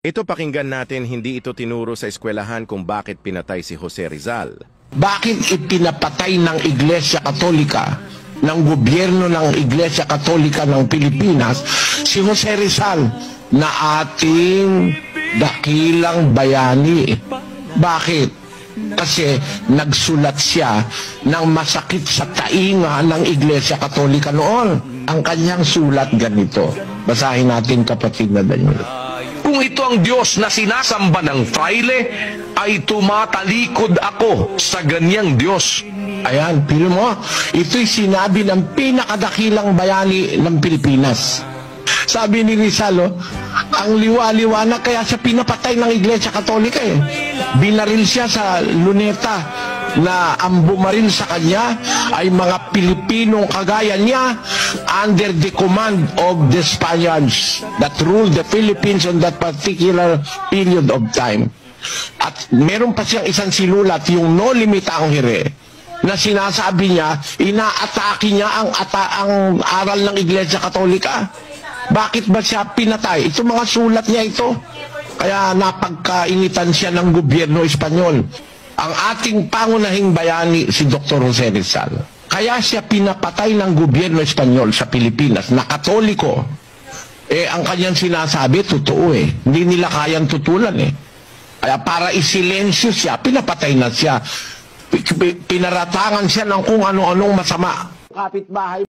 Ito pakinggan natin, hindi ito tinuro sa eskwelahan kung bakit pinatay si Jose Rizal. Bakit ipinapatay ng Iglesia Katolika, ng gobyerno ng Iglesia Katolika ng Pilipinas, si Jose Rizal na ating dakilang bayani? Bakit? Kasi nagsulat siya ng masakit sa tainga ng Iglesia Katolika noon. Ang kanyang sulat ganito. Basahin natin, kapatid na Daniel. Kung ito ang Diyos na sinasamba ng fraile, ay tumatalikod ako sa ganyang Diyos. Ayan, pili mo, ito'y sinabi ng pinakadakilang bayani ng Pilipinas. Sabi ni Rizal, ang liwa-liwanag, kaya siya pinapatay ng Iglesia Katolika eh. Binaril siya sa luneta na ang bumaril sa kanya ay mga Pilipinong kagaya niya under the command of the Spaniards that ruled the Philippines on that particular period of time. At meron pa siyang isang sinulat, yung No Limitang Hire, na sinasabi niya, inaatake niya ang aral ng Iglesia Katolika. Bakit ba siya pinatay? Ito mga sulat niya ito. Kaya napagkainitan siya ng gobyerno Espanyol. Ang ating pangunahing bayani si Dr. Jose Rizal. Kaya siya pinapatay ng gobyerno Espanyol sa Pilipinas na Katoliko. Ang kanyang sinasabi, totoo eh. Hindi nila kayang tutulan eh. Kaya para isilensyo siya, pinapatay na siya. Pinaratangan siya ng kung ano-anong masama. Kapitbahay